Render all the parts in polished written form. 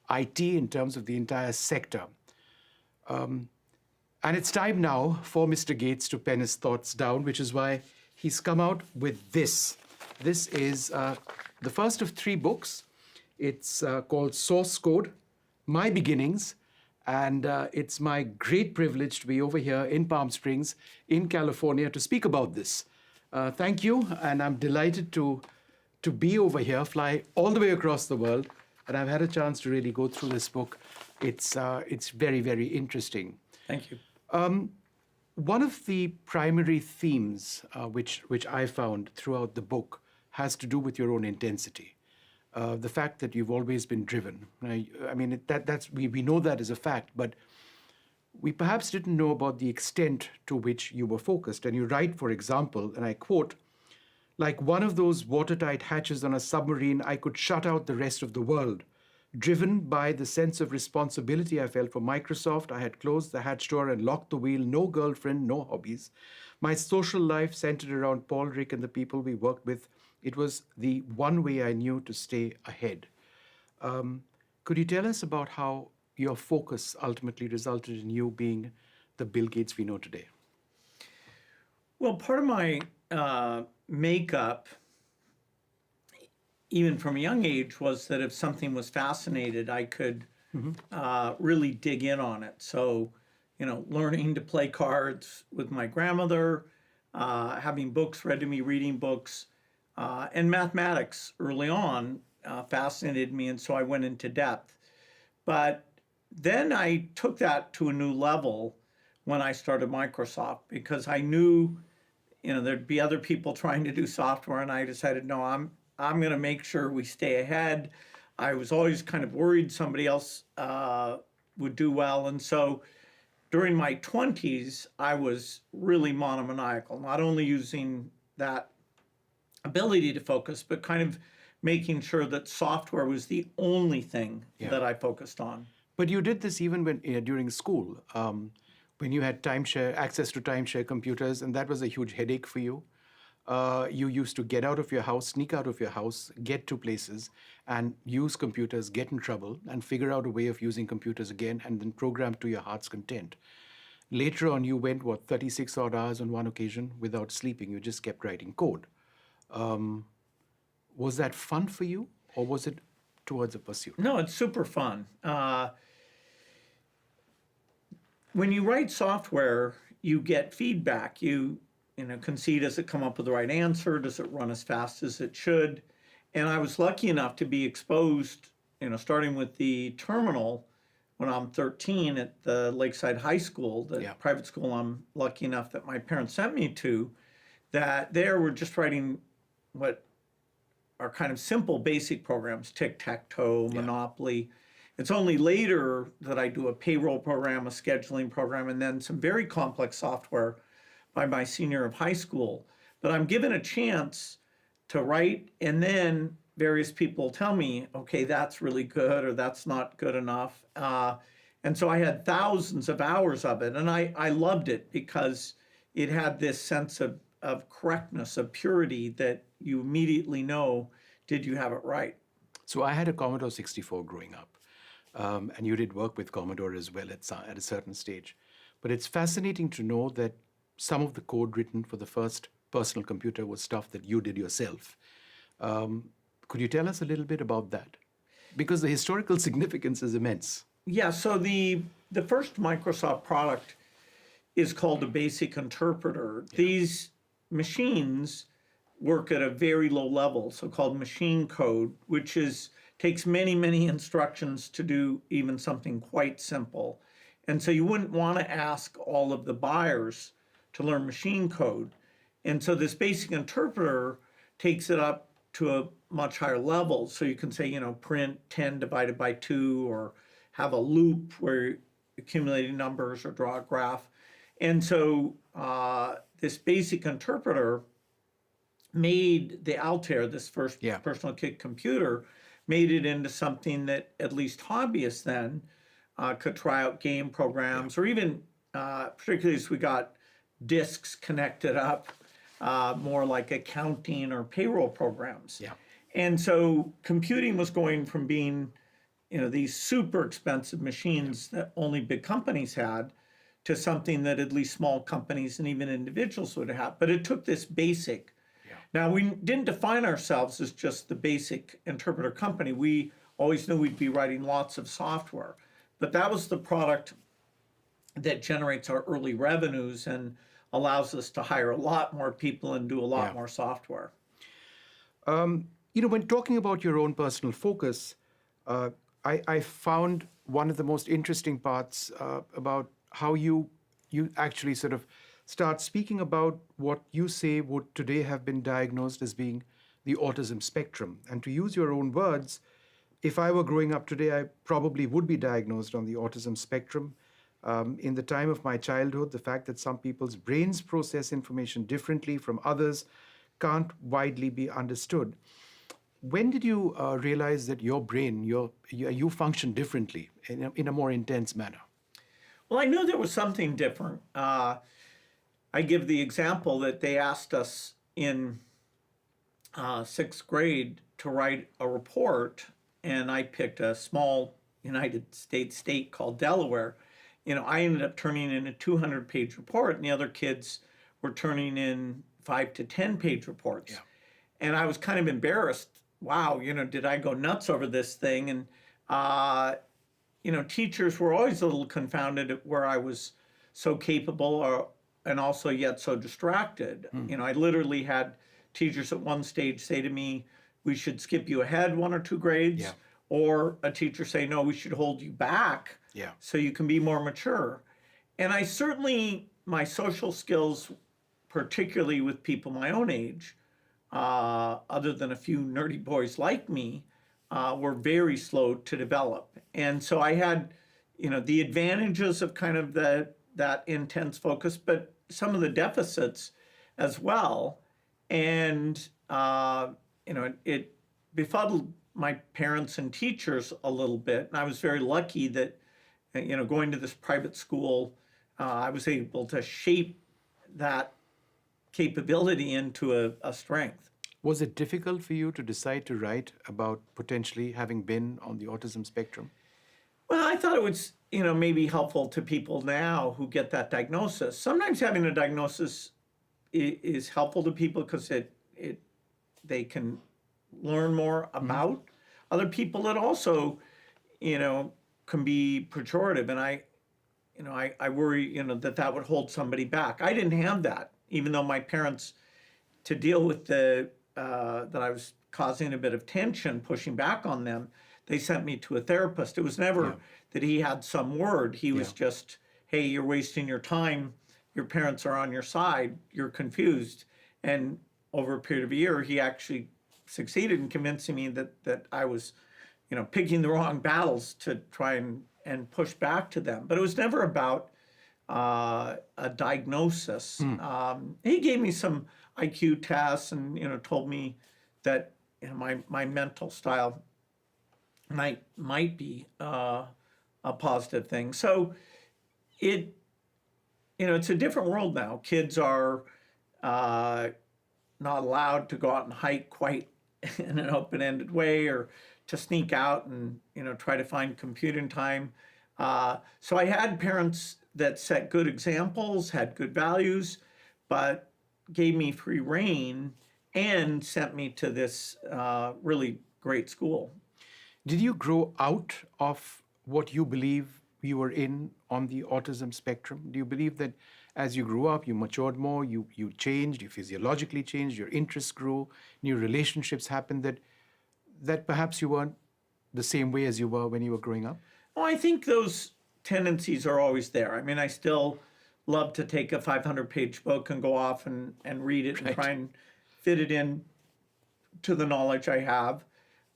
IT, in terms of the entire sector. And it's time now for Mr. Gates to pen his thoughts down, which is why he's come out with this. This is the first of 3 books. It's called Source Code, My Beginnings. And it's my great privilege to be over here in Palm Springs, in California, to speak about this. Thank you, and I'm delighted to be over here, fly all the way across the world, and I've had a chance to really go through this book. It's very, very interesting. Thank you. One of the primary themes which I found throughout the book has to do with your own intensity. The fact that you've always been driven. I mean, we know that as a fact, but we perhaps didn't know about the extent to which you were focused. And you write, for example, and I quote, "Like one of those watertight hatches on a submarine, I could shut out the rest of the world. Driven by the sense of responsibility I felt for Microsoft, I had closed the hatch door and locked the wheel. No girlfriend, no hobbies. My social life centered around Paul, Rick, and the people we worked with. It was the one way I knew to stay ahead." Could you tell us about how your focus ultimately resulted in you being the Bill Gates we know today? Well, part of my makeup, even from a young age, was that if something was fascinated, I could really dig in on it. So, learning to play cards with my grandmother, having books read to me, reading books, and mathematics early on fascinated me, and so I went into depth. But then I took that to a new level when I started Microsoft, because I knew, there'd be other people trying to do software, and I decided, no, I'm going to make sure we stay ahead. I was always kind of worried somebody else would do well, and so during my 20s, I was really monomaniacal, not only using that ability to focus, but kind of making sure that software was the only thing that I focused on. But you did this even when during school, when you had access to timeshare computers, and that was a huge headache for you. You used to get out of your house, sneak out of your house, get to places, and use computers, get in trouble, and figure out a way of using computers again, and then program to your heart's content. Later on, you went, 36 odd hours on one occasion without sleeping. You just kept writing code. Was that fun for you, or was it towards a pursuit? No, it's super fun. When you write software, you get feedback. You can see, does it come up with the right answer? Does it run as fast as it should? And I was lucky enough to be exposed, starting with the terminal when I'm 13 at the Lakeside High School, the private school I'm lucky enough that my parents sent me to, that there we're just writing what are kind of simple basic programs, tic-tac-toe, Monopoly. It's only later that I do a payroll program, a scheduling program, and then some very complex software by my senior of high school. But I'm given a chance to write, and then various people tell me, okay, that's really good, or that's not good enough. And so I had thousands of hours of it, and I loved it because it had this sense of correctness, of purity, that you immediately know, did you have it right? So I had a Commodore 64 growing up, and you did work with Commodore as well at a certain stage. But it's fascinating to know that some of the code written for the first personal computer was stuff that you did yourself. Could you tell us a little bit about that? Because the historical significance is immense. Yeah, so the first Microsoft product is called a basic interpreter. These machines work at a very low level, so-called machine code, which takes many, many instructions to do even something quite simple. And so you wouldn't want to ask all of the buyers to learn machine code. And so this basic interpreter takes it up to a much higher level. So you can say, print 10 divided by 2, or have a loop where you're accumulating numbers, or draw a graph. And so this basic interpreter made the Altair, this first personal kit computer, made it into something that at least hobbyists then could try out game programs, or even, particularly as we got disks connected up, more like accounting or payroll programs. And so computing was going from being these super expensive machines that only big companies had to something that at least small companies and even individuals would have. But it took this basic. Yeah. Now, we didn't define ourselves as just the basic interpreter company. We always knew we'd be writing lots of software. But that was the product that generates our early revenues and allows us to hire a lot more people and do a lot more software. When talking about your own personal focus, I found one of the most interesting parts about how you actually sort of start speaking about what you say would today have been diagnosed as being the autism spectrum. And to use your own words, if I were growing up today, I probably would be diagnosed on the autism spectrum. In the time of my childhood, the fact that some people's brains process information differently from others can't widely be understood. When did you realize that your brain, you function differently in a more intense manner? Well, I knew there was something different. I give the example that they asked us in sixth grade to write a report, and I picked a small United States state called Delaware. I ended up turning in a 200-page report, and the other kids were turning in 5 to 10-page reports. Yeah. And I was kind of embarrassed. Wow, did I go nuts over this thing? And teachers were always a little confounded at where I was so capable and also yet so distracted. I literally had teachers at one stage say to me, we should skip you ahead 1 or 2 grades. Yeah. Or a teacher say, no, we should hold you back so you can be more mature. And I certainly, my social skills, particularly with people my own age, other than a few nerdy boys like me, were very slow to develop. And so I had, the advantages of kind of that intense focus, but some of the deficits as well. And, it befuddled my parents and teachers a little bit. And I was very lucky that, going to this private school, I was able to shape that capability into a strength. Was it difficult for you to decide to write about potentially having been on the autism spectrum? Well, I thought it was, maybe helpful to people now who get that diagnosis. Sometimes having a diagnosis is helpful to people because they can learn more about other people. It also, can be pejorative, and I worry, that would hold somebody back. I didn't have that, even though my parents, to deal with that I was causing a bit of tension, pushing back on them, they sent me to a therapist. It was never that he had some word. He was just, hey, you're wasting your time. Your parents are on your side. You're confused. And over a period of a year, he actually succeeded in convincing me that I was, picking the wrong battles to try and push back to them. But it was never about a diagnosis. He gave me some IQ tests and, told me that my mental style might be a positive thing. So it's a different world now. Kids are not allowed to go out and hike quite in an open-ended way, or to sneak out and try to find computing time. So I had parents that set good examples, had good values, but gave me free rein and sent me to this really great school. Did you grow out of what you believe you were in on the autism spectrum? Do you believe that as you grew up, you matured more, you changed, you physiologically changed, your interests grew, new relationships happened, that perhaps you weren't the same way as you were when you were growing up? Well, I think those tendencies are always there. I mean, I still love to take a 500-page book and go off and read it and try and fit it in to the knowledge I have.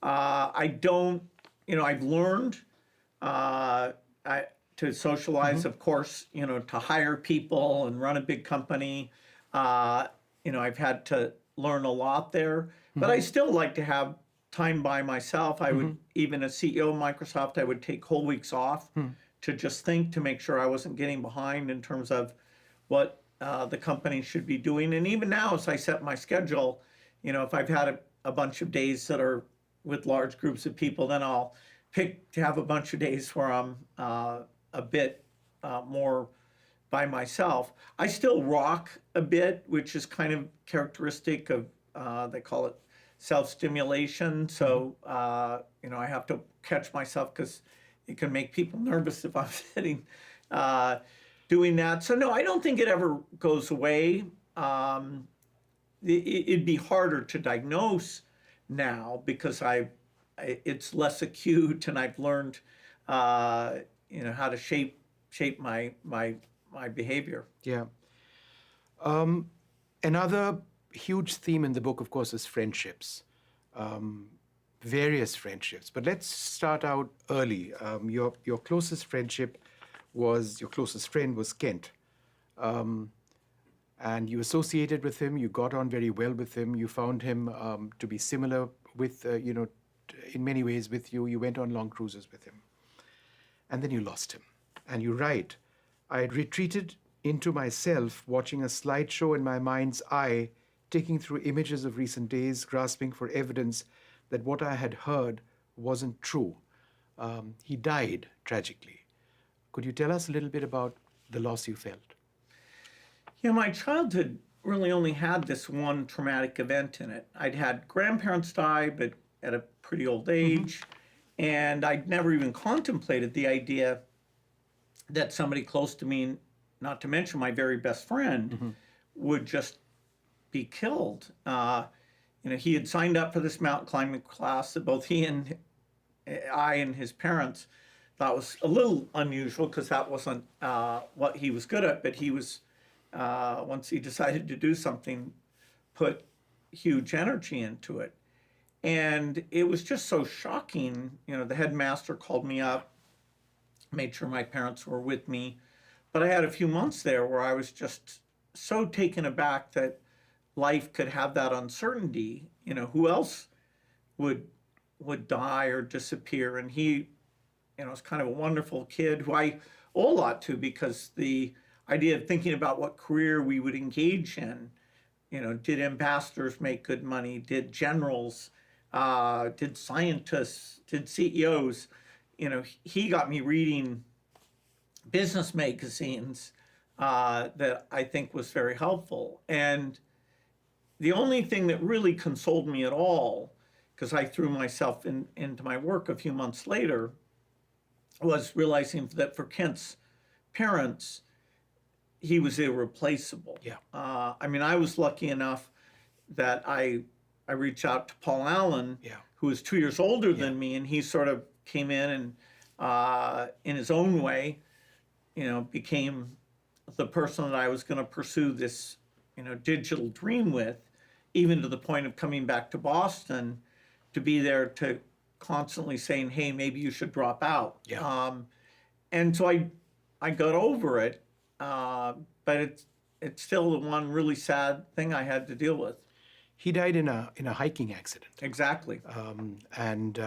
I don't, I've learned to socialize, of course, to hire people and run a big company. I've had to learn a lot there, but I still like to have time by myself. I would, even as CEO of Microsoft, I would take whole weeks off to just think, to make sure I wasn't getting behind in terms of what the company should be doing. And even now, as I set my schedule, if I've had a bunch of days that are with large groups of people, then I'll pick to have a bunch of days where I'm a bit more by myself. I still rock a bit, which is kind of characteristic of, they call it self-stimulation. So, I have to catch myself because it can make people nervous if I'm sitting doing that. So, no, I don't think it ever goes away. It'd be harder to diagnose now because it's less acute, and I've learned, how to shape my behavior. Yeah. Another huge theme in the book, of course, is friendships, various friendships. But let's start out early. Your closest friend was Kent. And you associated with him, you got on very well with him, you found him to be similar with, in many ways with you. You went on long cruises with him. And then you lost him. And you write, I had retreated into myself, watching a slideshow in my mind's eye, taking through images of recent days, grasping for evidence that what I had heard wasn't true. He died tragically. Could you tell us a little bit about the loss you felt? Yeah, my childhood really only had this one traumatic event in it. I'd had grandparents die, but at a pretty old age, and I'd never even contemplated the idea that somebody close to me, not to mention my very best friend, would just be killed. He had signed up for this mountain climbing class that both he and I and his parents thought was a little unusual because that wasn't what he was good at, but he was, once he decided to do something, put huge energy into it. And it was just so shocking. The headmaster called me up, made sure my parents were with me. But I had a few months there where I was just so taken aback that life could have that uncertainty. Who else would die or disappear? And he, was kind of a wonderful kid who I owe a lot to, because the idea of thinking about what career we would engage in, did ambassadors make good money? Did generals? Did scientists? Did CEOs? He got me reading business magazines that I think was very helpful. And the only thing that really consoled me at all, because I threw myself into my work a few months later, was realizing that for Kent's parents, he was irreplaceable. Yeah. I was lucky enough that I reached out to Paul Allen, who was 2 years older than me, and he sort of came in and, in his own way, became the person that I was going to pursue this, digital dream with, even to the point of coming back to Boston to be there to constantly saying, hey, maybe you should drop out. Yeah. And so I got over it, but it's still the one really sad thing I had to deal with. He died in a hiking accident. Exactly. And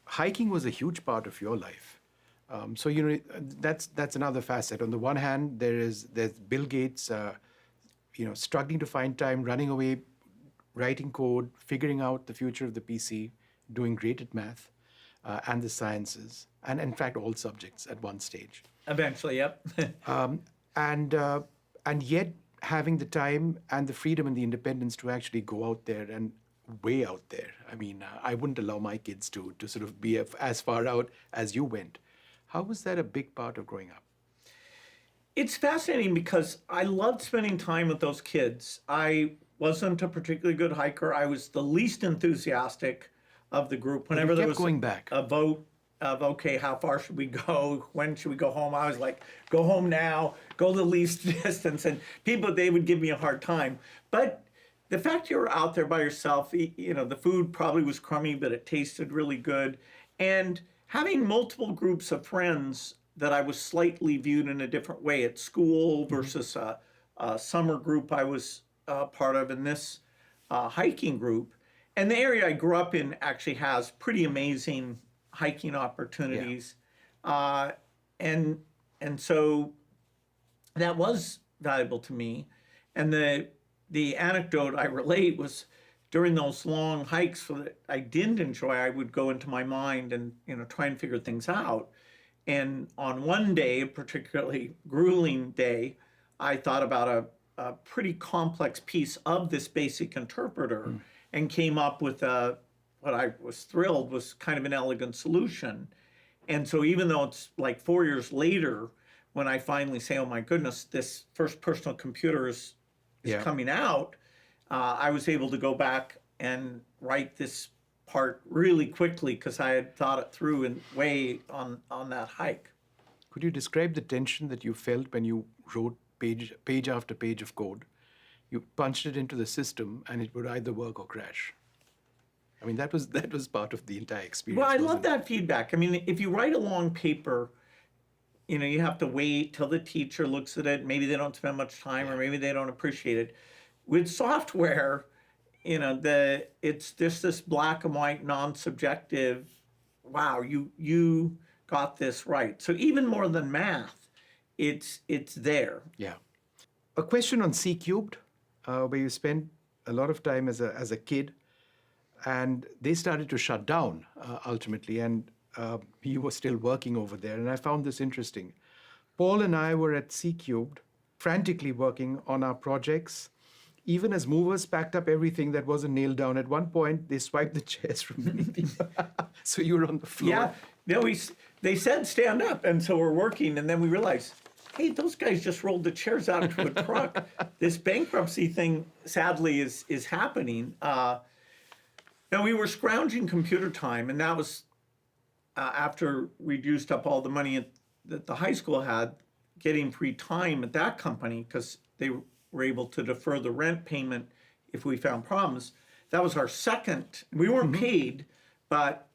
hiking was a huge part of your life. So that's another facet. On the one hand, there's Bill Gates, struggling to find time, running away, writing code, figuring out the future of the PC, doing great at math and the sciences, and in fact all subjects at one stage. Eventually, yep. And yet having the time and the freedom and the independence to actually go out there and way out there. I wouldn't allow my kids to sort of be as far out as you went. How was that a big part of growing up? It's fascinating because I loved spending time with those kids. I wasn't a particularly good hiker. I was the least enthusiastic of the group. Whenever there was going back. A vote of, okay, how far should we go? When should we go home? I was like, go home now, go the least distance. And they would give me a hard time. But the fact you were out there by yourself, the food probably was crummy, but it tasted really good. And having multiple groups of friends that I was slightly viewed in a different way at school versus a summer group I was part of, in this hiking group. And the area I grew up in actually has pretty amazing hiking opportunities. Yeah. And so that was valuable to me. And the anecdote I relate was during those long hikes that I didn't enjoy, I would go into my mind and, try and figure things out. And on one day, a particularly grueling day, I thought about a pretty complex piece of this basic interpreter and came up with what I was thrilled was kind of an elegant solution. And so even though it's like 4 years later, when I finally say, oh my goodness, this first personal computer is coming out, I was able to go back and write this part really quickly because I had thought it through and way on that hike. Could you describe the tension that you felt when you wrote page after page of code? You punched it into the system and it would either work or crash. I mean, that was part of the entire experience. Well, I love wasn't it? that feedback. I mean, if you write a long paper, you have to wait till the teacher looks at it. Maybe they don't spend much time, or maybe they don't appreciate it. With software, it's just this black and white, non-subjective. Wow, you got this right. So even more than math, it's there. Yeah. A question on C Cubed, where you spent a lot of time as a kid, and they started to shut down ultimately, and you were still working over there. And I found this interesting. Paul and I were at C Cubed, frantically working on our projects, even as movers packed up everything that wasn't nailed down. At one point, they swiped the chairs from beneath you. So you were on the floor. Yeah, no, they said stand up, and so we're working, and then we realized, hey, those guys just rolled the chairs out to a truck. This bankruptcy thing, sadly, is happening. Now, we were scrounging computer time, and that was after we'd used up all the money that the high school had, getting free time at that company because they were able to defer the rent payment if we found problems. That was our second. We weren't paid, but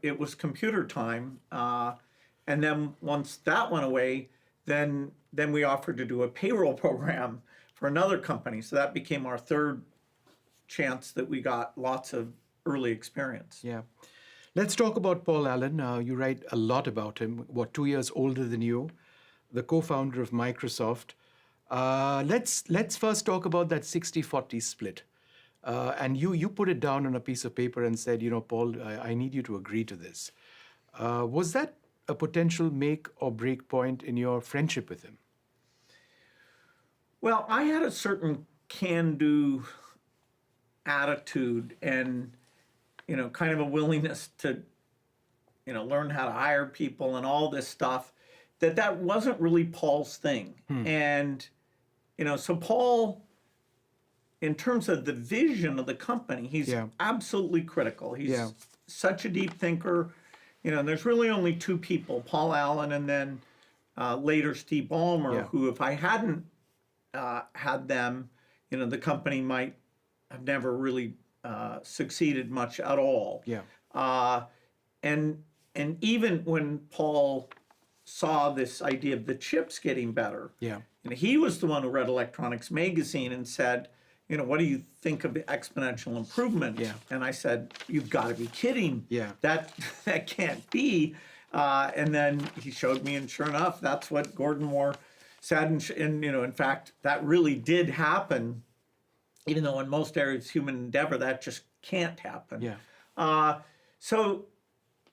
it was computer time. And then once that went away, then we offered to do a payroll program for another company. So that became our third chance that we got lots of early experience. Yeah. Let's talk about Paul Allen. You write a lot about him, 2 years older than you, the co-founder of Microsoft. Let's first talk about that 60-40 split. And you put it down on a piece of paper and said, Paul, I need you to agree to this. Was that a potential make or break point in your friendship with him? Well, I had a certain can-do attitude and, kind of a willingness to, learn how to hire people and all this stuff, that wasn't really Paul's thing. And, so Paul, in terms of the vision of the company, he's absolutely critical. He's such a deep thinker. There's really only two people, Paul Allen and then later Steve Ballmer, who if I hadn't had them, the company might have never really succeeded much at all. And even when Paul saw this idea of the chips getting better, he was the one who read Electronics Magazine and said, what do you think of the exponential improvement? And I said, you've got to be kidding. That can't be. And then he showed me, and sure enough, that's what Gordon Moore said. And in fact, that really did happen, even though in most areas of human endeavor, that just can't happen. So,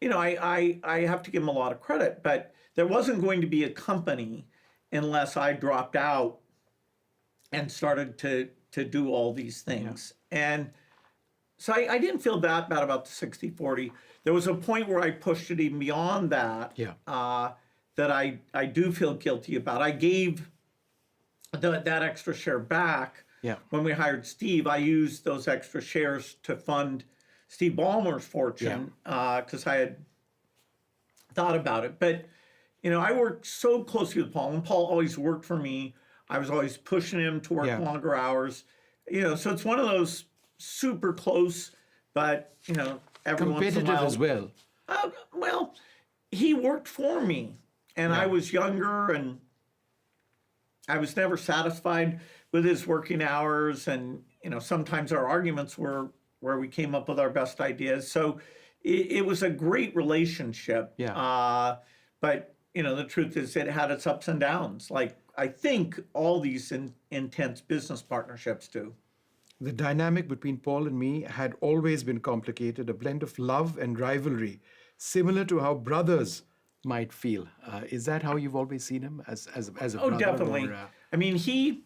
I have to give him a lot of credit, but there wasn't going to be a company unless I dropped out and started to do all these things. And so I didn't feel that bad about the 60-40. There was a point where I pushed it even beyond that, that I do feel guilty about. I gave that extra share back. When we hired Steve, I used those extra shares to fund Steve Ballmer's fortune because I had thought about it. But, I worked so closely with Paul, and Paul always worked for me. I was always pushing him to work longer hours. So it's one of those super close, but, every once in a while. Competitive as well. Well, he worked for me, and I was younger, and I was never satisfied with his working hours. And, sometimes our arguments were where we came up with our best ideas. So it was a great relationship. But, the truth is it had its ups and downs. Like, I think all these intense business partnerships do. The dynamic between Paul and me had always been complicated, a blend of love and rivalry, similar to how brothers might feel. Is that how you've always seen him, as a Oh, brother? definitely. I mean, he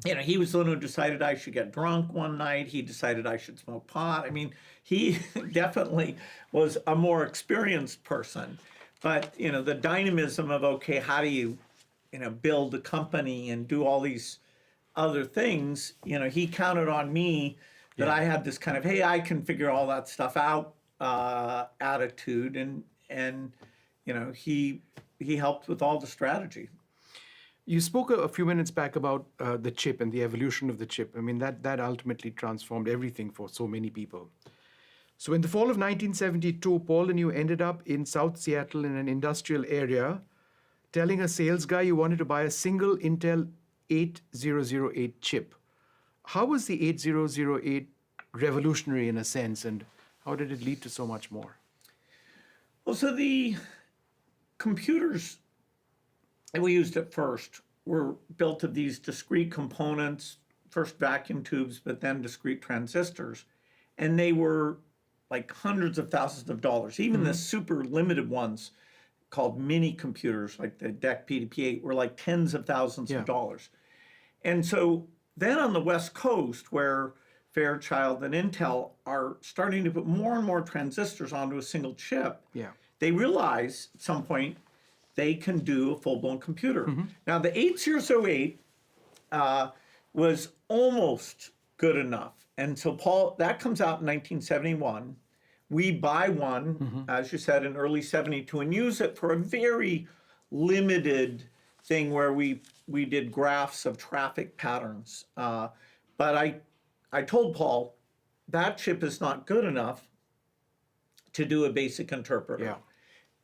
was the one who decided I should get drunk one night. He decided I should smoke pot. I mean, he definitely was a more experienced person. But, the dynamism of, okay, how do you, build a company and do all these other things, he counted on me that I had this kind of, hey, I can figure all that stuff out attitude. And he helped with all the strategy. You spoke a few minutes back about the chip and the evolution of the chip. I mean, that ultimately transformed everything for so many people. So in the fall of 1972, Paul and you ended up in South Seattle in an industrial area, telling a sales guy you wanted to buy a single Intel 8008 chip. How was the 8008 revolutionary in a sense, and how did it lead to so much more? Well, so the computers that we used at first were built of these discrete components, first vacuum tubes, but then discrete transistors. And they were like hundreds of thousands of dollars. Even the super limited ones called mini computers, like the DEC PDP-8, were like tens of thousands of dollars. And so then on the West Coast, where Fairchild and Intel are starting to put more and more transistors onto a single chip, they realize at some point they can do a full-blown computer. Now, the 8008 was almost good enough. And so, Paul, that comes out in 1971. We buy one, as you said, in early 72 and use it for a very limited thing where we did graphs of traffic patterns. But I told Paul, that chip is not good enough to do a basic interpreter.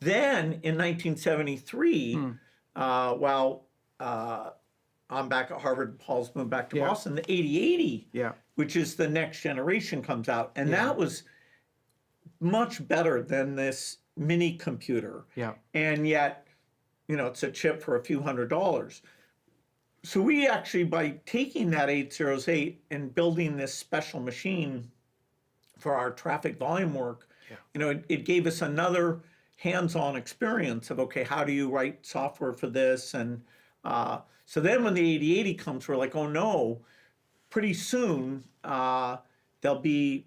Then in 1973, while I'm back at Harvard, Paul's moved back to Boston, the 8080, which is the next generation, comes out. And that was much better than this mini computer. And yet, it's a chip for a few $100s. So we actually, by taking that 808 and building this special machine for our traffic volume work, it gave us another hands-on experience of, okay, how do you write software for this? And so then when the 8080 comes, we're like, oh no, pretty soon there'll be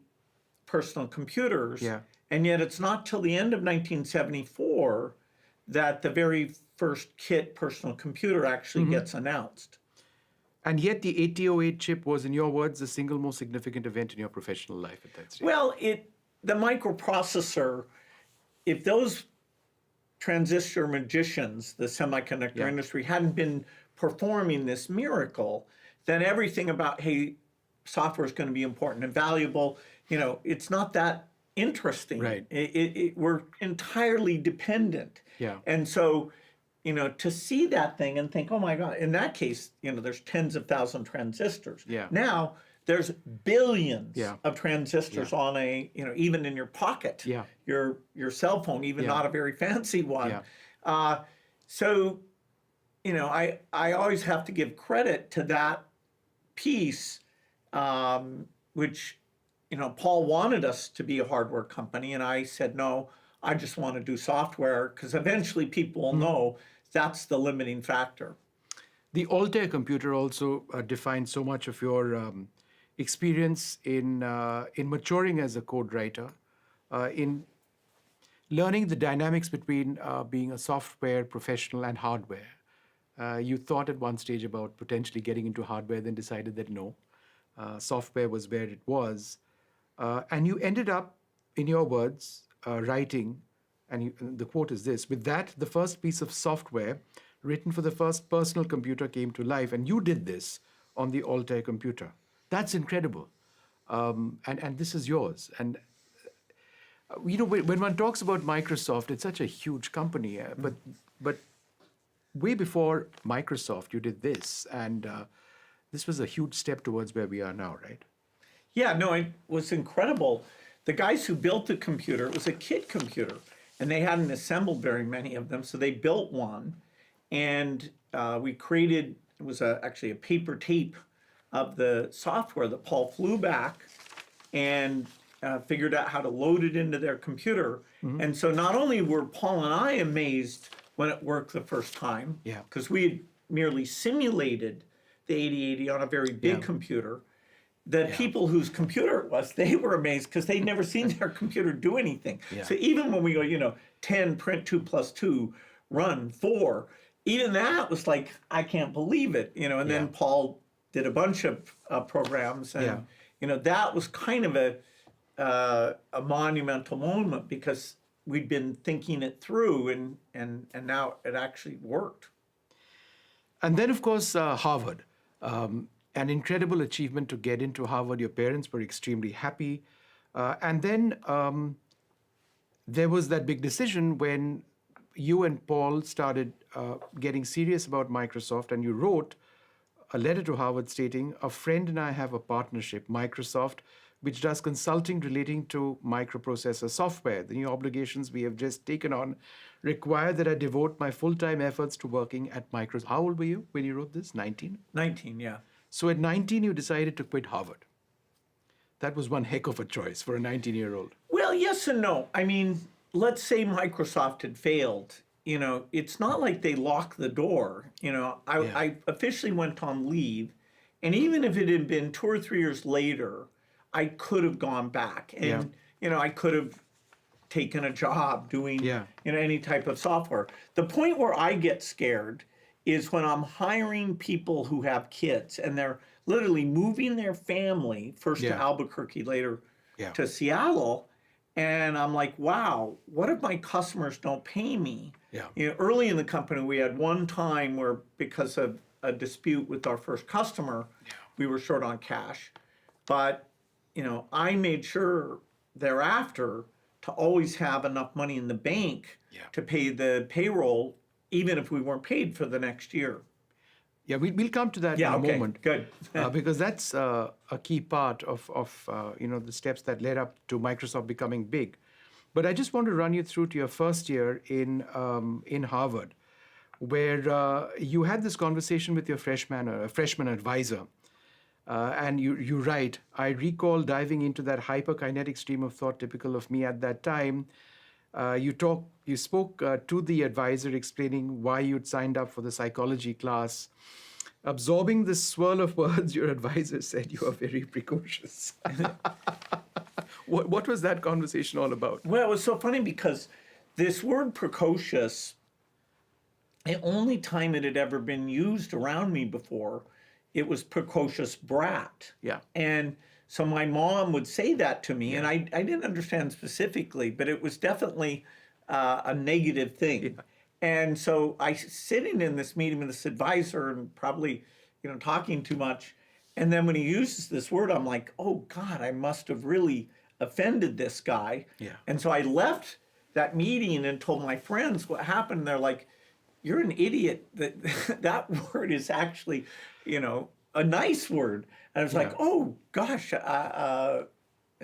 personal computers. And yet it's not till the end of 1974 that the very first kit personal computer actually gets announced. And yet the 8008 chip was, in your words, the single most significant event in your professional life at that stage. Well, the microprocessor, if those transistor magicians, the semiconductor industry, hadn't been performing this miracle, then everything about, hey, software is going to be important and valuable, it's not that interesting. We're entirely dependent. And so, to see that thing and think, oh my God, in that case, there's tens of thousands of transistors. Now, there's billions of transistors on even in your pocket, your cell phone, even not a very fancy one. So, I always have to give credit to that piece, which, Paul wanted us to be a hardware company, and I said, no, I just want to do software, because eventually people will know that's the limiting factor. The Altair computer also defined so much of your experience in maturing as a code writer, in learning the dynamics between being a software professional and hardware. You thought at one stage about potentially getting into hardware, then decided that no, software was where it was. And you ended up, in your words, writing, and the quote is this: with that, the first piece of software written for the first personal computer came to life, and you did this on the Altair computer. That's incredible. And this is yours. And, when one talks about Microsoft, it's such a huge company, but way before Microsoft, you did this, and this was a huge step towards where we are now, right? Yeah, no, it was incredible. The guys who built the computer, it was a kit computer, and they hadn't assembled very many of them, so they built one, and we created, it was actually a paper tape of the software that Paul flew back and figured out how to load it into their computer. And so not only were Paul and I amazed when it worked the first time, Yeah. because we had merely simulated the 8080 on a very big Yeah. computer, the people whose computer it was, they were amazed because they'd never seen their computer do anything. Yeah. So even when we go, 10, print 2 plus 2, run 4, even that was like, I can't believe it, and then Paul did a bunch of programs, and that was kind of a monumental moment because we'd been thinking it through, and now it actually worked. And then, of course, Harvard. An incredible achievement to get into Harvard. Your parents were extremely happy. And then there was that big decision when you and Paul started getting serious about Microsoft, and you wrote a letter to Harvard stating, "A friend and I have a partnership, Microsoft, which does consulting relating to microprocessor software. The new obligations we have just taken on require that I devote my full-time efforts to working at Microsoft." How old were you when you wrote this? 19? 19, yeah. So at 19, you decided to quit Harvard. That was one heck of a choice for a 19-year-old. Well, yes and no. I mean, let's say Microsoft had failed. It's not like they locked the door. I officially went on leave, and even if it had been 2 or 3 years later, I could have gone back, and I could have taken a job doing any type of software. The point where I get scared is when I'm hiring people who have kids and they're literally moving their family first to Albuquerque, later to Seattle. And I'm like, wow, what if my customers don't pay me? Early in the company, we had one time where, because of a dispute with our first customer, we were short on cash. But, I made sure thereafter to always have enough money in the bank to pay the payroll, even if we weren't paid for the next year. Yeah, we'll come to that in a moment. Good. Because that's a key part of the steps that led up to Microsoft becoming big. But I just want to run you through to your first year in Harvard, where you had this conversation with your freshman advisor. And you write, "I recall diving into that hyperkinetic stream of thought typical of me at that time. You spoke to the advisor explaining why you'd signed up for the psychology class. Absorbing this swirl of words, your advisor said you are very precocious." What was that conversation all about? Well, it was so funny because this word precocious, the only time it had ever been used around me before, it was precocious brat. Yeah. And so my mom would say that to me, and I didn't understand specifically, but it was definitely a negative thing. Yeah. And so I sitting in this meeting with this advisor and probably, talking too much. And then when he uses this word, I'm like, oh God, I must have really offended this guy. Yeah. And so I left that meeting and told my friends what happened. They're like, "You're an idiot. That word is actually, a nice word." And I was like, oh gosh.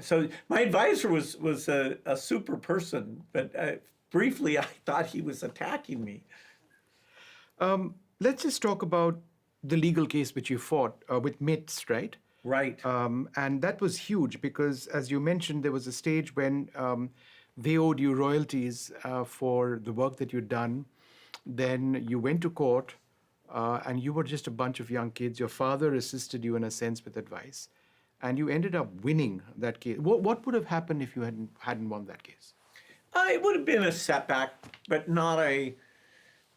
So my advisor was a super person, but briefly I thought he was attacking me. Let's just talk about the legal case which you fought with MITS, right? Right. And that was huge because, as you mentioned, there was a stage when they owed you royalties for the work that you'd done. Then you went to court, and you were just a bunch of young kids. Your father assisted you in a sense with advice, and you ended up winning that case. What would have happened if you hadn't won that case? It would have been a setback, but not a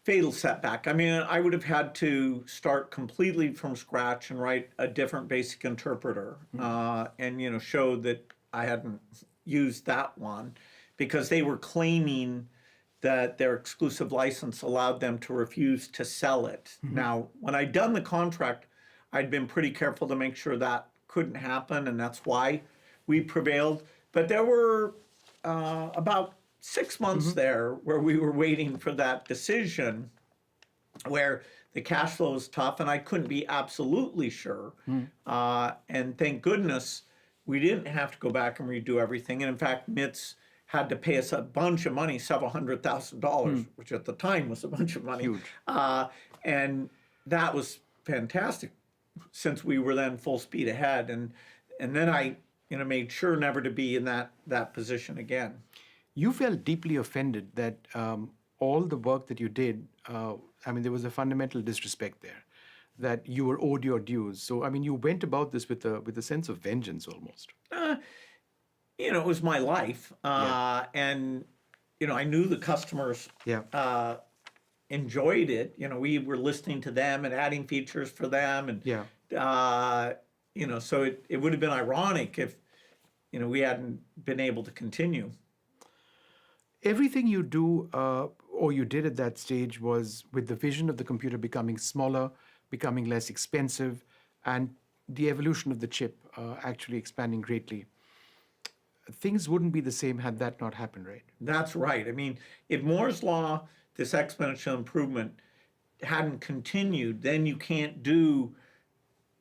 fatal setback. I mean, I would have had to start completely from scratch and write a different basic interpreter, and show that I hadn't used that one, because they were claiming that their exclusive license allowed them to refuse to sell it. Now, when I'd done the contract, I'd been pretty careful to make sure that couldn't happen, and that's why we prevailed. But there were about 6 months there where we were waiting for that decision, where the cash flow was tough and I couldn't be absolutely sure. And thank goodness we didn't have to go back and redo everything. And in fact, MITS had to pay us a bunch of money, several $100,000, which at the time was a bunch of money. Huge. And that was fantastic. since we were then full speed ahead. And then I, made sure never to be in that position again. You felt deeply offended that all the work that you did, there was a fundamental disrespect there, that you were owed your dues. So, you went about this with a sense of vengeance almost. It was my life. Yeah. And, I knew the customers Yeah. enjoyed it. We were listening to them and adding features for them. And, Yeah. So it would have been ironic if, we hadn't been able to continue. Everything you do or you did at that stage was with the vision of the computer becoming smaller, becoming less expensive, and the evolution of the chip actually expanding greatly. Things wouldn't be the same had that not happened, right? That's right. If Moore's law, this exponential improvement, hadn't continued, then you can't do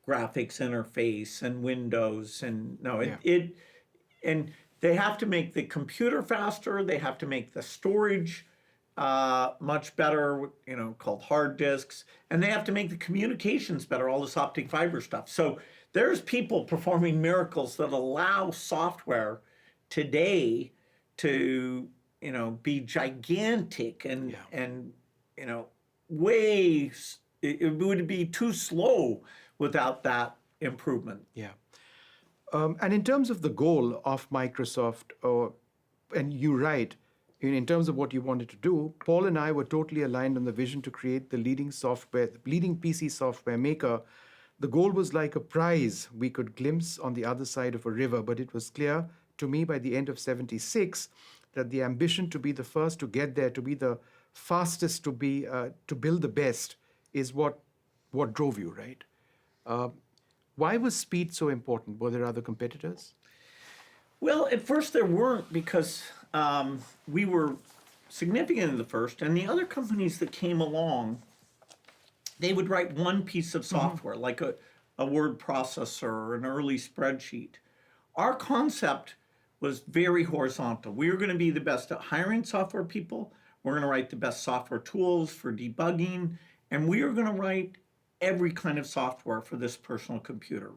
graphics interface and Windows and and they have to make the computer faster. They have to make the storage much better, called hard disks, and they have to make the communications better, all this optic fiber stuff. So there's people performing miracles that allow software today to, be gigantic and way, it would be too slow without that improvement. Yeah. And in terms of the goal of Microsoft, and you're right, in terms of what you wanted to do, Paul and I were totally aligned on the vision to create the leading PC software maker. The goal was like a prize we could glimpse on the other side of a river, but it was clear to me by the end of 76 that the ambition to be the first to get there, to be the fastest, to build the best, is what drove you, right? Why was speed so important? Were there other competitors? Well, at first there weren't, because we were significant in the first, and the other companies that came along, they would write one piece of software, like a word processor or an early spreadsheet. Our concept was very horizontal. We were going to be the best at hiring software people. We're going to write the best software tools for debugging, and we are going to write every kind of software for this personal computer.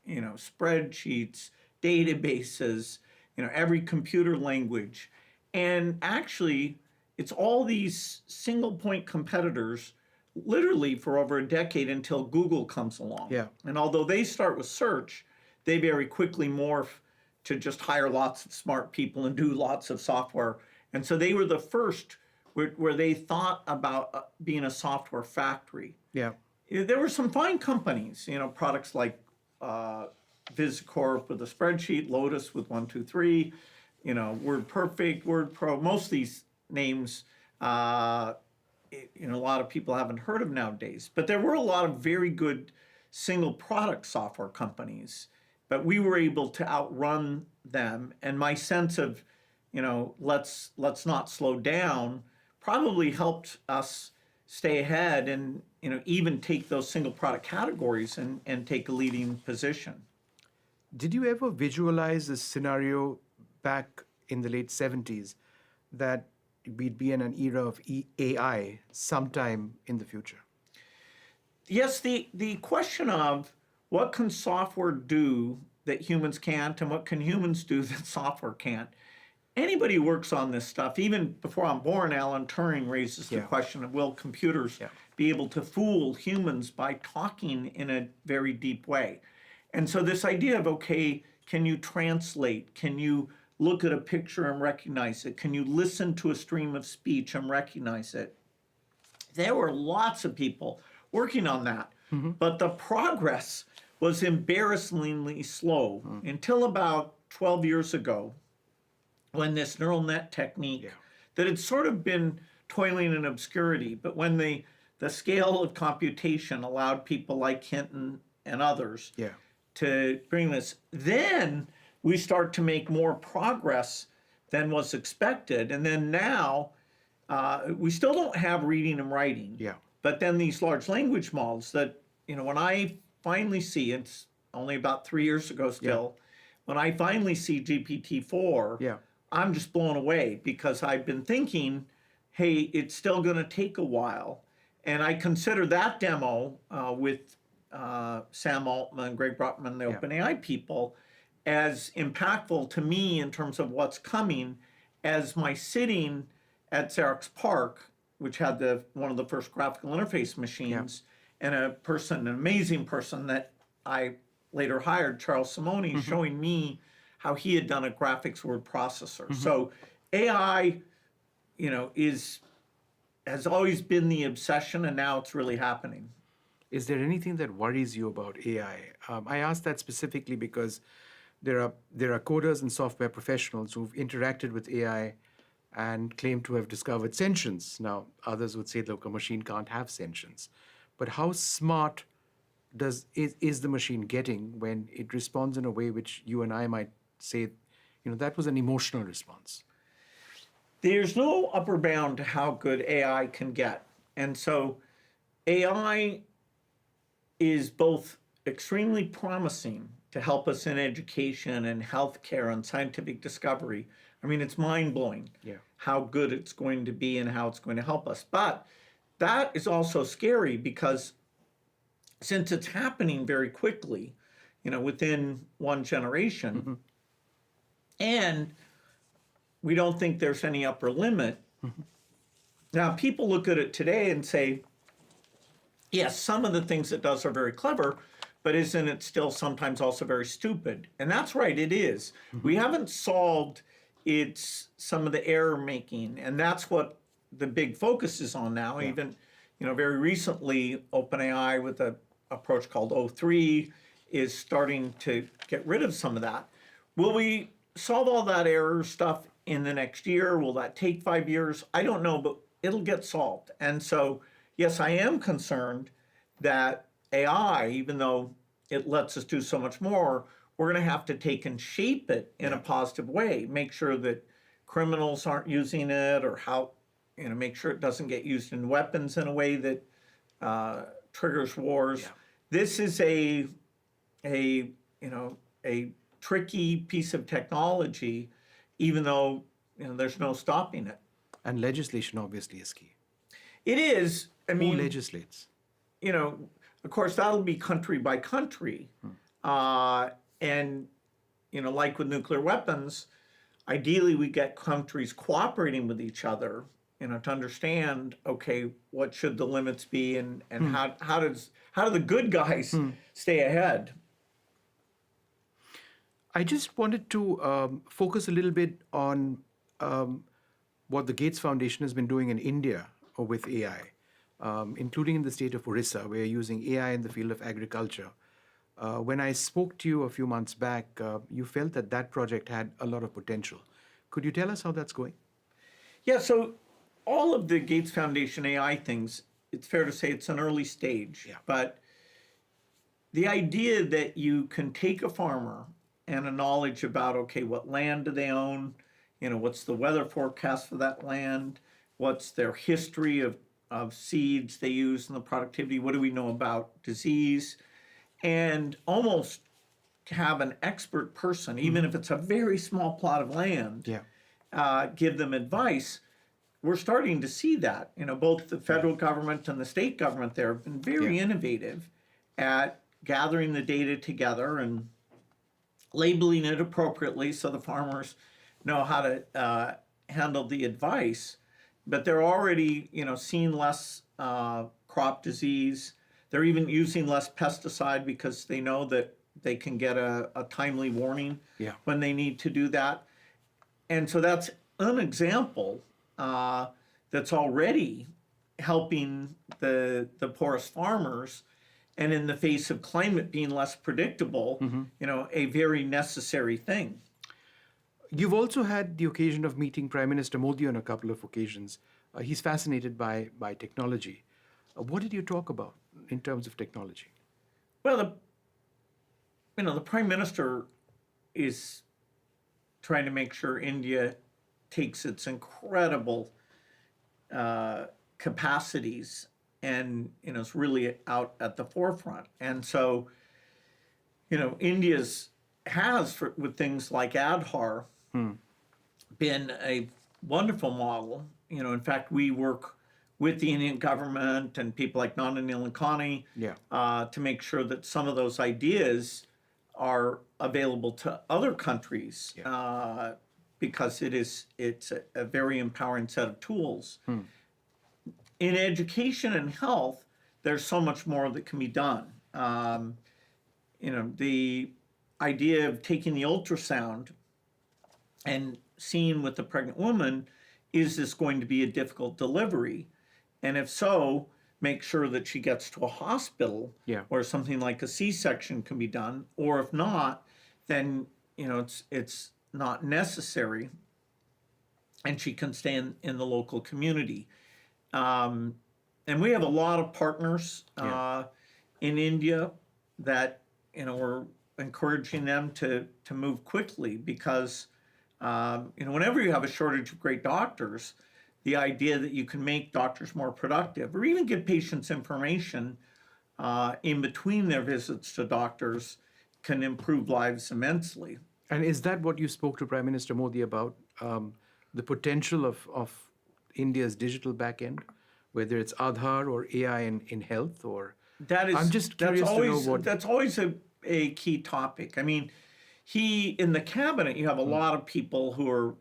Spreadsheets, databases, every computer language. And actually, it's all these single point competitors literally for over a decade until Google comes along. Yeah. And although they start with search, they very quickly morph to just hire lots of smart people and do lots of software. And so they were the first where they thought about being a software factory. Yeah. There were some fine companies, products like VisCorp with a spreadsheet, Lotus with 123, WordPerfect, WordPro. Most of these names, a lot of people haven't heard of nowadays. But there were a lot of very good single product software companies, but we were able to outrun them. And my sense of, let's not slow down, probably helped us stay ahead and even take those single product categories and take a leading position. Did you ever visualize a scenario back in the late 70s that we'd be in an era of AI sometime in the future? Yes, the question of what can software do that humans can't, and what can humans do that software can't? Anybody who works on this stuff, even before I'm born, Alan Turing raises the question of, will computers be able to fool humans by talking in a very deep way? And so this idea of, okay, can you translate? Can you look at a picture and recognize it? Can you listen to a stream of speech and recognize it? There were lots of people working on that, but the progress was embarrassingly slow until about 12 years ago, when this neural net technique that had sort of been toiling in obscurity, but when the scale of computation allowed people like Hinton and others to bring this, then we start to make more progress than was expected. And then now, we still don't have reading and writing, but then these large language models that, when I finally see, it's only about 3 years ago still, when I finally see GPT-4, I'm just blown away, because I've been thinking, hey, it's still going to take a while. And I consider that demo with Sam Altman, Greg Brockman, the Yeah. OpenAI people, as impactful to me in terms of what's coming as my sitting at Xerox PARC, which had one of the first graphical interface machines, and an amazing person that I later hired, Charles Simone, showing me how he had done a graphics word processor. So AI, has always been the obsession, and now it's really happening. Is there anything that worries you about AI? I ask that specifically because there are coders and software professionals who've interacted with AI and claim to have discovered sentience. Now, others would say, look, a machine can't have sentience. But how smart is the machine getting when it responds in a way which you and I might say, that was an emotional response? There's no upper bound to how good AI can get. And so AI is both extremely promising to help us in education and healthcare and scientific discovery. I mean, it's mind-blowing how good it's going to be and how it's going to help us. But that is also scary because since it's happening very quickly, within one generation, and we don't think there's any upper limit. Now, people look at it today and say, yes, some of the things it does are very clever, but isn't it still sometimes also very stupid? And that's right, it is. We haven't solved some of the error making, and that's what the big focus is on now. Even, very recently, OpenAI with an approach called O3 is starting to get rid of some of that. Will we solve all that error stuff in the next year? Will that take 5 years? I don't know, but it'll get solved. And so, yes, I am concerned that AI, even though it lets us do so much more, we're going to have to take and shape it in a positive way, make sure that criminals aren't using it, or make sure it doesn't get used in weapons in a way that triggers wars. This is a tricky piece of technology, even though there's no stopping it. And legislation obviously is key. It is. I mean, who legislates? Of course, that'll be country by country. And, like with nuclear weapons, ideally we get countries cooperating with each other, to understand, okay, what should the limits be, and how do the good guys stay ahead? I just wanted to focus a little bit on what the Gates Foundation has been doing in India with AI, including in the state of Orissa, where you're using AI in the field of agriculture. When I spoke to you a few months back, you felt that project had a lot of potential. Could you tell us how that's going? Yeah, so all of the Gates Foundation AI things, it's fair to say it's an early stage. But the idea that you can take a farmer and a knowledge about, okay, what land do they own? What's the weather forecast for that land? What's their history of seeds they use and the productivity? What do we know about disease? And almost have an expert person, even if it's a very small plot of land, give them advice. We're starting to see that. Both the federal government and the state government there have been very innovative at gathering the data together and labeling it appropriately so the farmers know how to handle the advice. But they're already, seeing less crop disease. They're even using less pesticide because they know that they can get a timely warning when they need to do that. And so that's an example that's already helping the poorest farmers, and in the face of climate being less predictable, a very necessary thing. You've also had the occasion of meeting Prime Minister Modi on a couple of occasions. He's fascinated by technology. What did you talk about in terms of technology? Well, the Prime Minister is trying to make sure India takes its incredible capacities and is really out at the forefront. And so, India's with things like Aadhaar been a wonderful model. In fact, we work with the Indian government and people like Nanda Nilekani Yeah. to make sure that some of those ideas are available to other countries because it's a very empowering set of tools. In education and health, there's so much more that can be done. The idea of taking the ultrasound and seeing with the pregnant woman, is this going to be a difficult delivery? And if so, make sure that she gets to a hospital where something like a C-section can be done. Or if not, then it's not necessary, and she can stay in the local community. And we have a lot of partners in India that we're encouraging them to move quickly because whenever you have a shortage of great doctors, the idea that you can make doctors more productive or even give patients information in between their visits to doctors can improve lives immensely. And is that what you spoke to Prime Minister Modi about, the potential of India's digital backend, whether it's Aadhaar or AI in health? Or I'm just curious to know what... That's always a key topic. I mean, in the cabinet, you have a lot of people who are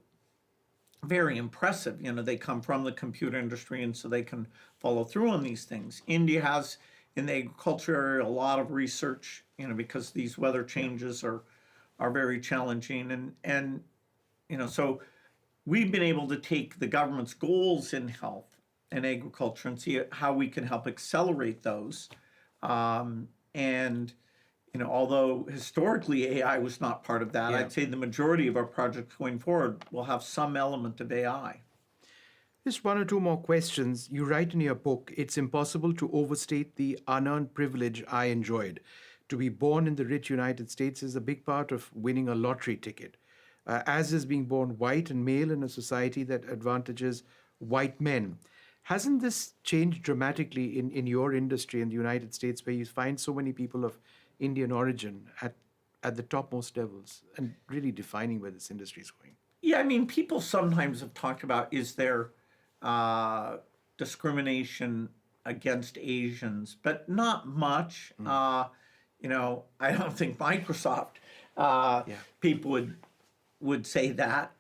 very impressive. They come from the computer industry, and so they can follow through on these things. India has, in the agriculture area, a lot of research, because these weather changes are very challenging. And so we've been able to take the government's goals in health and agriculture and see how we can help accelerate those. Although historically AI was not part of that, I'd say the majority of our projects going forward will have some element of AI. Just one or two more questions. You write in your book, it's impossible to overstate the unearned privilege I enjoyed. To be born in the rich United States is a big part of winning a lottery ticket, as is being born white and male in a society that advantages white men. Hasn't this changed dramatically in your industry in the United States, where you find so many people of Indian origin at the topmost levels and really defining where this industry is going? Yeah, I mean, people sometimes have talked about, is there discrimination against Asians, but not much. I don't think Microsoft people would say that.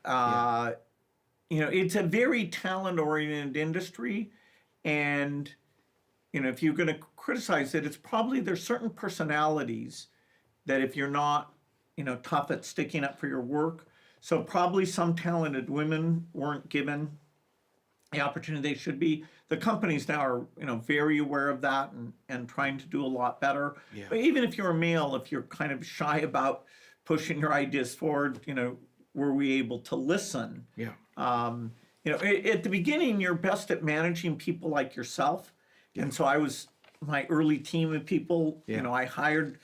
It's a very talent-oriented industry, and if you're going to criticize it, it's probably there's certain personalities that if you're not, tough at sticking up for your work, so probably some talented women weren't given the opportunity they should be. The companies now are, very aware of that and trying to do a lot better. Yeah. But even if you're a male, if you're kind of shy about pushing your ideas forward, were we able to listen? Yeah. At the beginning, you're best at managing people like yourself. Yeah. And so my early team of people, I hired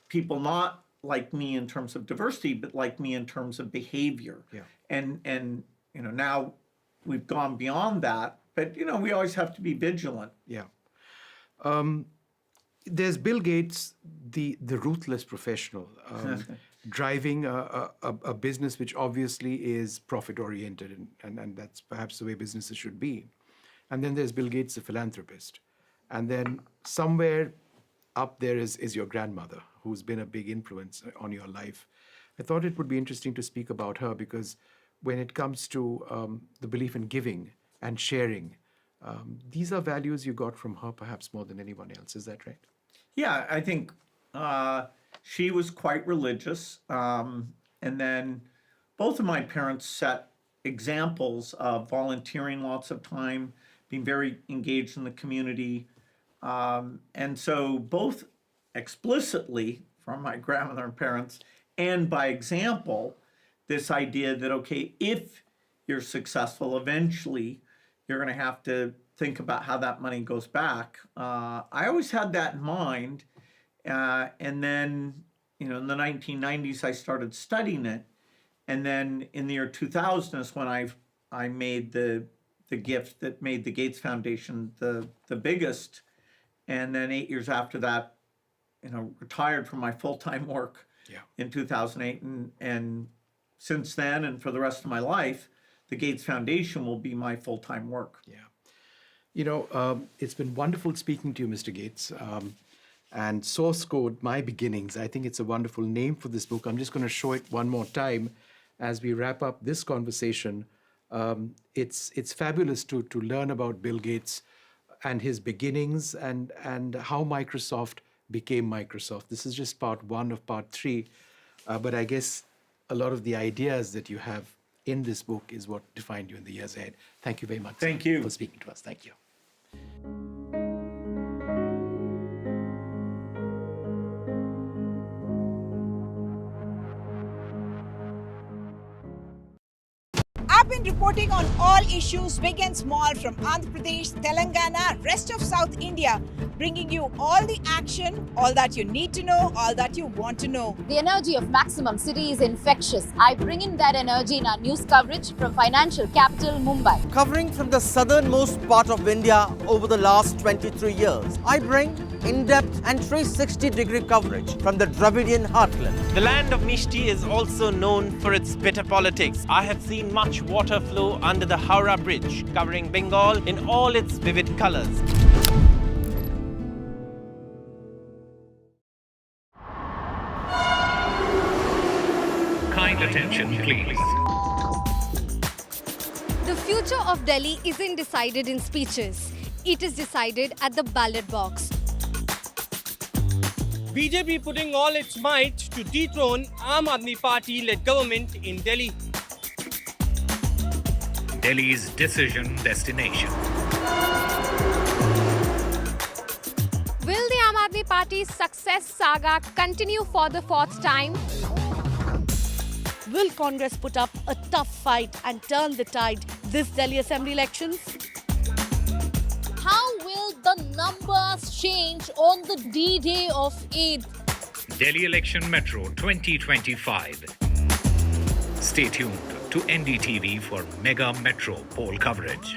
people not like me in terms of diversity, but like me in terms of behavior. Yeah. And now we've gone beyond that, but, we always have to be vigilant. Yeah. There's Bill Gates, the ruthless professional, driving a business which obviously is profit-oriented, and that's perhaps the way businesses should be. And then there's Bill Gates, the philanthropist. And then somewhere up there is your grandmother, who's been a big influence on your life. I thought it would be interesting to speak about her because when it comes to the belief in giving and sharing, these are values you got from her perhaps more than anyone else. Is that right? Yeah, I think she was quite religious. And then both of my parents set examples of volunteering lots of time, being very engaged in the community. And so both explicitly from my grandmother and parents and by example, this idea that, okay, if you're successful, eventually you're going to have to think about how that money goes back. I always had that in mind. And then, in the 1990s, I started studying it. And then in the year 2000 is when I made the gift that made the Gates Foundation the biggest. And then 8 years after that, retired from my full-time work in 2008. And since then and for the rest of my life, the Gates Foundation will be my full-time work. Yeah. It's been wonderful speaking to you, Mr. Gates. And Source Code, My Beginnings, I think it's a wonderful name for this book. I'm just going to show it one more time as we wrap up this conversation. It's fabulous to learn about Bill Gates and his beginnings and how Microsoft became Microsoft. This is just part one of part three. But I guess a lot of the ideas that you have in this book is what defined you in the years ahead. Thank you very much. Thank you for speaking to us. Thank you. I've been reporting on all issues, big and small, from Andhra Pradesh, Telangana, rest of South India, bringing you all the action, all that you need to know, all that you want to know. The energy of Maximum City is infectious. I bring in that energy in our news coverage from financial capital Mumbai. Covering from the southernmost part of India over the last 23 years, I bring in-depth and 360-degree coverage from the Dravidian heartland. The land of Mishti is also known for its bitter politics. I have seen much water flow under the Howrah Bridge, covering Bengal in all its vivid colors. Kind attention, please. The future of Delhi isn't decided in speeches. It is decided at the ballot box. BJP putting all its might to dethrone Aam Aadmi Party-led government in Delhi. Delhi's decision destination. Will the Aam Aadmi Party's success saga continue for the fourth time? Will Congress put up a tough fight and turn the tide this Delhi Assembly elections? How will the numbers change on the D-Day of Eid? Delhi Election Metro 2025. Stay tuned to NDTV for Mega Metro poll coverage.